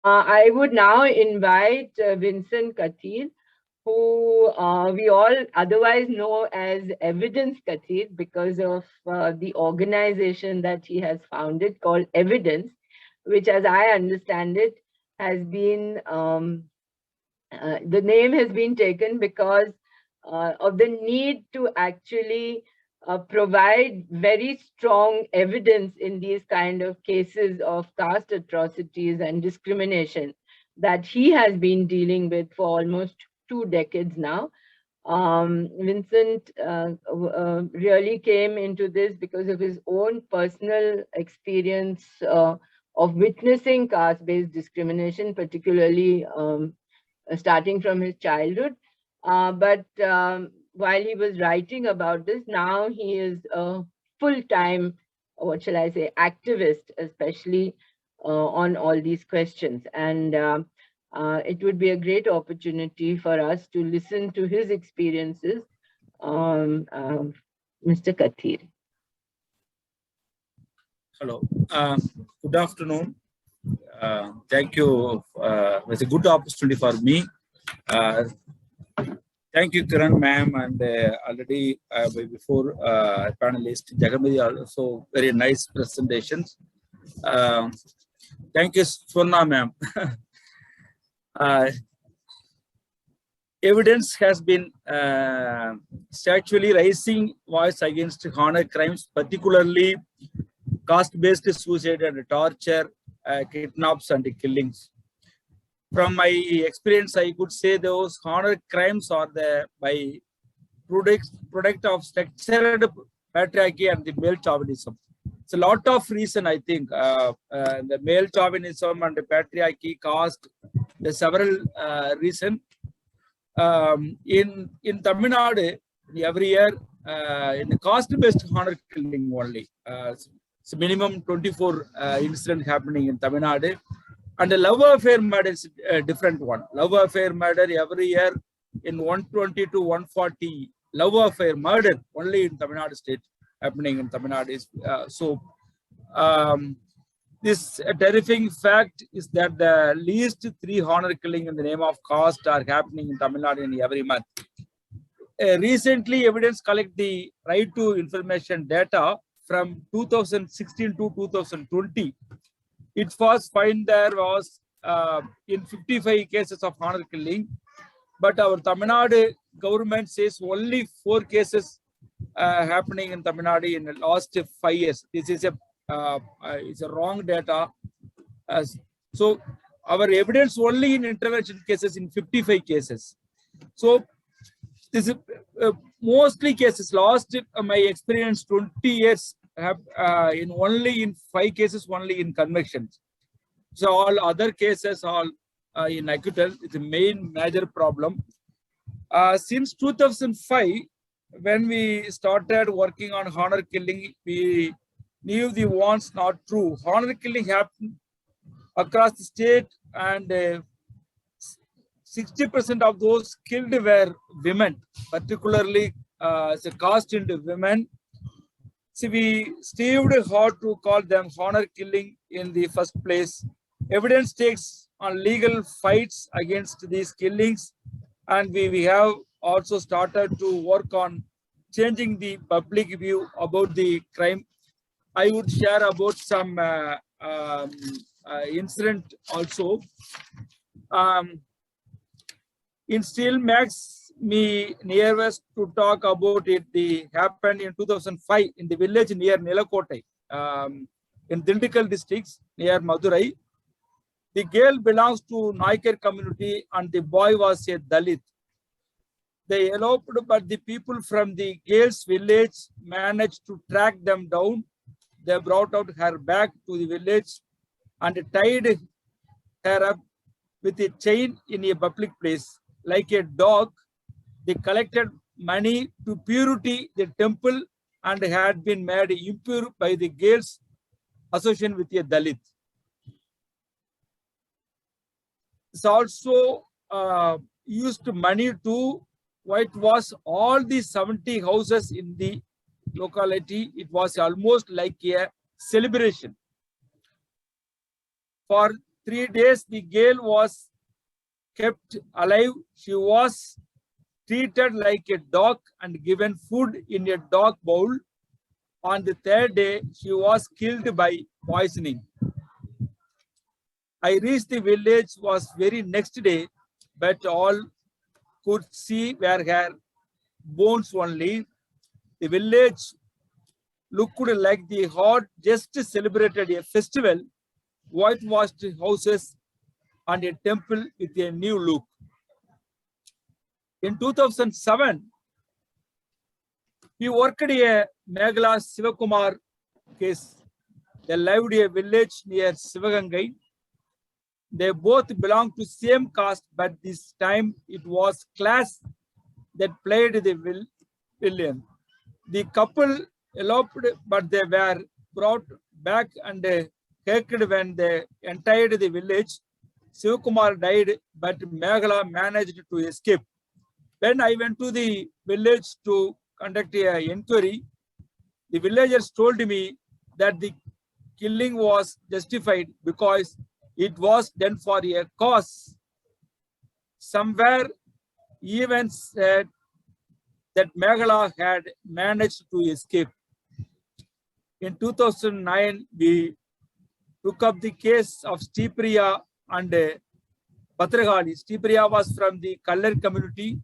I would now invite Vincent Kathir, who we all otherwise know as Evidence Kathir because of the organization that he has founded called Evidence, which, as I understand it, has been the name has been taken because of the need to actually provide very strong evidence in these kind of cases of caste atrocities and discrimination that he has been dealing with for almost 2 decades now. Vincent really came into this because of his own personal experience of witnessing caste-based discrimination, particularly starting from his childhood. But while he was writing about this, now he is a full-time, what shall I say, activist, especially on all these questions. And it would be a great opportunity for us to listen to his experiences. Mr. Kathir. Hello. Good afternoon. Thank you. It's a good opportunity for me. Thank you, Kiran ma'am, and already before panelist Jagamedi also very nice presentations. Thank you, Swarna ma'am. Evidence has been actually raising voice against honor crimes, particularly caste-based suicide and torture, kidnaps and killings. From my experience, I could say those honor crimes are the product of structured patriarchy and the male chauvinism. It's a lot of reason, I think. The male chauvinism and the patriarchy caused the several reasons. In Tamil Nadu, every year, in the caste-based honor killing only, it's minimum 24 incidents happening in Tamil Nadu. And the love affair murder is a different one. Love affair murder every year in 120 to 140 love affair murder only in Tamil Nadu state happening in Tamil Nadu. This terrifying fact is that the least 3 honor killing in the name of caste are happening in Tamil Nadu in every month. Recently, evidence collect the right to information data from 2016 to 2020. It was found there was in 55 cases of honor killing, but our Tamil Nadu government says only 4 cases happening in Tamil Nadu in the last 5 years. This is a wrong data. So our evidence only in intervention cases in 55 cases. So this is mostly cases. Last my experience 20 years have in only in 5 cases only in convictions. So all other cases all in acquittal. It's a major problem. Since 2005, when we started working on honor killing, we knew the ones not true. Honor killing happened across the state, and 60% of those killed were women, particularly the caste into women. So we strived hard to call them honor killing in the first place. Evidence takes on legal fights against these killings, and we have also started to work on changing the public view about the crime. I would share about some incident also. In still makes me nervous to talk about it. The happened in 2005 in the village near Nelakotai, in Dindigul districts near Madurai. The girl belongs to Naikar community and the boy was a Dalit. They eloped, but the people from the girl's village managed to track them down. They brought out her back to the village and tied her up with a chain in a public place. Like a dog, they collected money to purity the temple and had been made impure by the girl's association with a Dalit. It's also used money to whitewash all the 70 houses in the locality. It was almost like a celebration. For 3 days the girl was kept alive. She was treated like a dog and given food in a dog bowl. On the 3rd day, she was killed by poisoning. I reached the village was very next day, but all could see were her bones only. The village looked like the had just celebrated a festival, whitewashed houses and a temple with a new look. In 2007, we worked a Meghala Sivakumar case. They lived in a village near Sivagangai. They both belonged to same caste, but this time it was class that played the villain. The couple eloped, but they were brought back and kicked when they entered the village. Sivakumar died, but Meghala managed to escape. When I went to the village to conduct an inquiry, the villagers told me that the killing was justified because it was done for a cause. Somewhere even said that Meghala had managed to escape. In 2009, we took up the case of Stipriya and Bhatragali. Stipriya was from the Kallar community,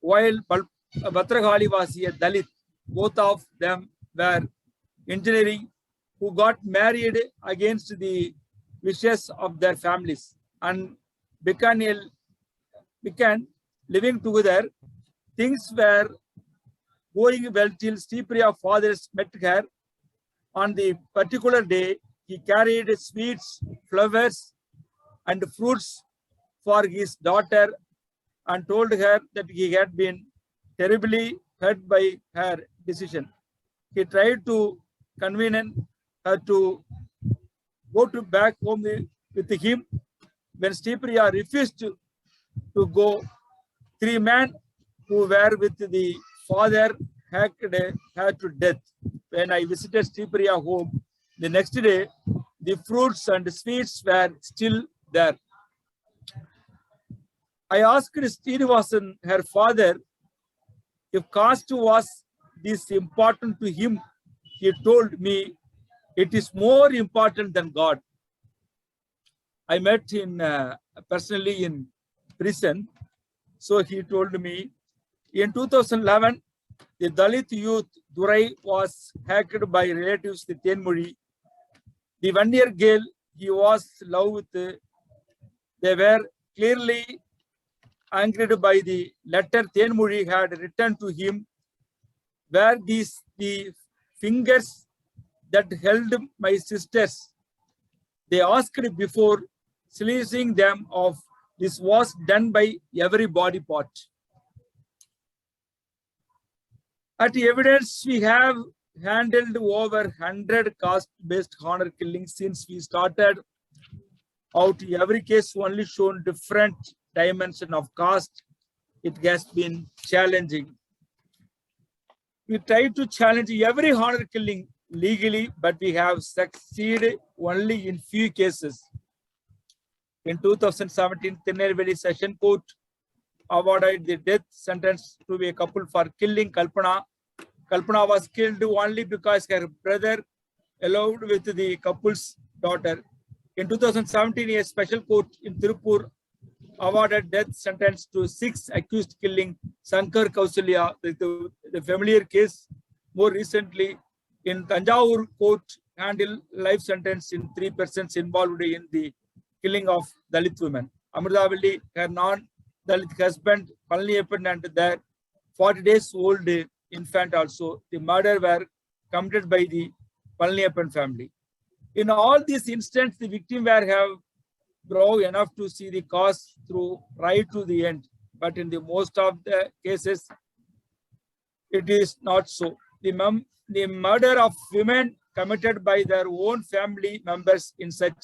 while Bhatragali was a Dalit. Both of them were engineering who got married against the wishes of their families and began living together. Things were going well till Stipriya fathers met her. On the particular day, he carried sweets, flowers, and fruits for his daughter and told her that he had been terribly hurt by her decision. He tried to convince her to go back home with him. When Stipriya refused to go, 3 men who were with the father hacked her to death. When I visited Stipriya home, the next day, the fruits and sweets were still there. I asked Srinivasan, her father, if caste was this important to him. He told me it is more important than God. I met him personally in prison. So he told me in 2011, the Dalit youth Durai was hacked by relatives to Tenmuri. The 1-year girl he was in love with, they were clearly angered by the letter Tenmuri had written to him, where the fingers that held my sisters. They asked before slicing them off. This was done by every body part. At evidence, we have handled over 100 caste-based honor killings since we started out. Every case only shown different dimension of caste. It has been challenging. We try to challenge every honor killing legally, but we have succeeded only in few cases. In 2017, Tirunelveli Session Court awarded the death sentence to a couple for killing Kalpana. Kalpana was killed only because her brother allowed with the couple's daughter. In 2017, a special court in Tirupur awarded death sentence to 6 accused killing Sankar Kausalya, the familiar case. More recently, in Tanjavur court handled life sentence in 3 persons involved in the killing of Dalit women. Amritavalli, her non-Dalit husband, Palniyappan, and their 40 days old infant also. The murder were committed by the Palniyappan family. In all these instances, the victim were have brave enough to see the cause through right to the end. But in the most of the cases, it is not so. The murder of women committed by their own family members in such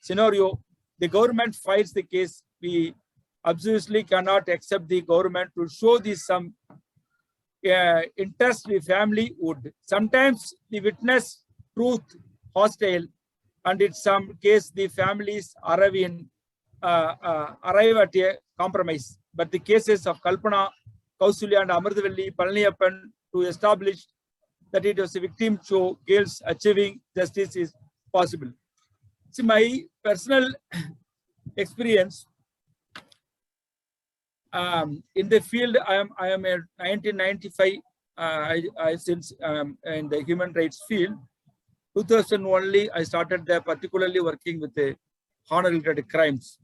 scenario, the government files the case. We absolutely cannot accept the government to show this some interest the family would. Sometimes the witness truth hostile and in some case the families arrive at a compromise. But the cases of Kalpana, Kausulya and Amarthavalli, Palaniappan to establish that it was a victim show girls achieving justice is possible. See, my personal experience in the field, I am a 1995. I since in the human rights field. 2000 only I started there, particularly working with the honor-related crimes.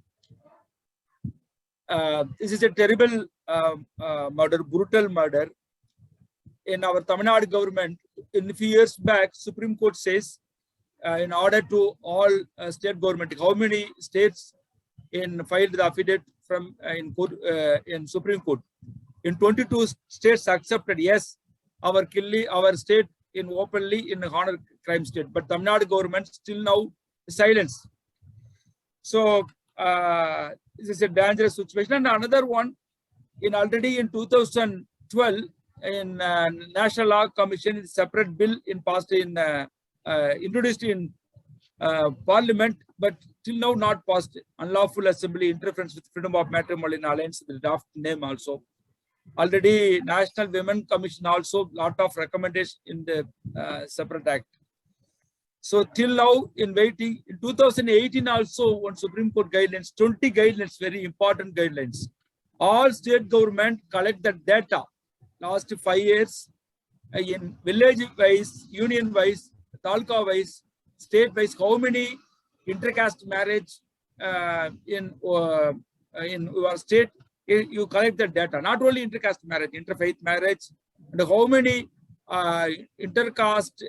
This is a terrible murder, brutal murder. In our Tamil Nadu government, in a few years back, Supreme Court says, in order to all state government, how many states filed the affidavit from in Supreme Court? In 22 states accepted, yes, our state in openly in honor crime state, but Tamil Nadu government still now silence. So this is a dangerous situation. And another one, already in 2012, in National Law Commission, a separate bill passed introduced in Parliament, but till now not passed. Unlawful assembly interference with freedom of matrimony in alliance, the draft name also. Already National Women Commission also lot of recommendation in the separate act. So till now in waiting, in 2018 also one Supreme Court guidelines, 20 guidelines, very important guidelines. All state government collect the data last 5 years in village wise, union wise, talca wise, state wise, how many intercaste marriage in your state. You collect the data, not only intercaste marriage, interfaith marriage, and how many intercaste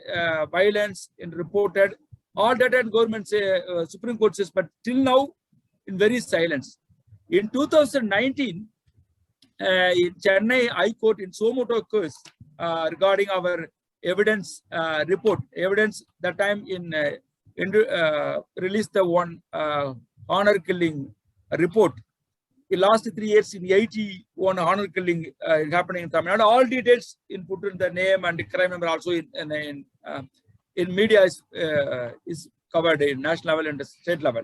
violence in reported. All data and government say, Supreme Court says, but till now in very silence. In 2019, in Chennai High Court in Somoto case regarding our evidence report, evidence that time released the one honor killing report. In last 3 years, in 81 honor killing happening in Tamil Nadu. All details put in the name and the crime number also in media is covered in national level and state level.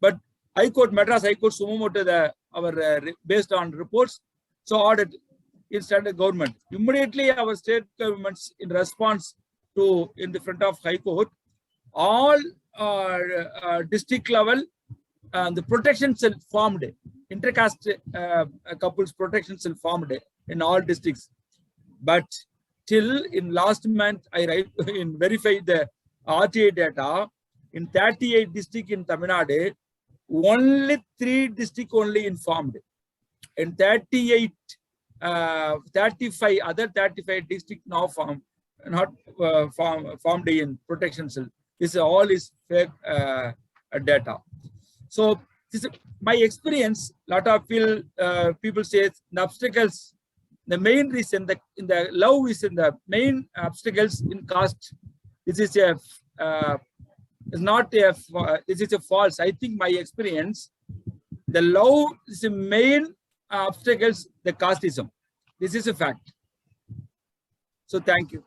But High Court, Madras High Court, Sumomoto, based on reports, so audit in standard government. Immediately, our state governments in response to in the front of High Court, all district level, the protection cell formed. Intercaste couples protection cell formed in all districts, but till in last month I verified the RTA data in 38 districts in Tamil Nadu, only 3 districts only informed. In 35 other 35 districts now formed in protection cell. This all is fake data. So this is my experience. Lot of people say the obstacles, the main reason in the love is in the main obstacles in caste. This is a this is a false. I think my experience, the love is the main obstacles, the casteism. This is a fact. So thank you.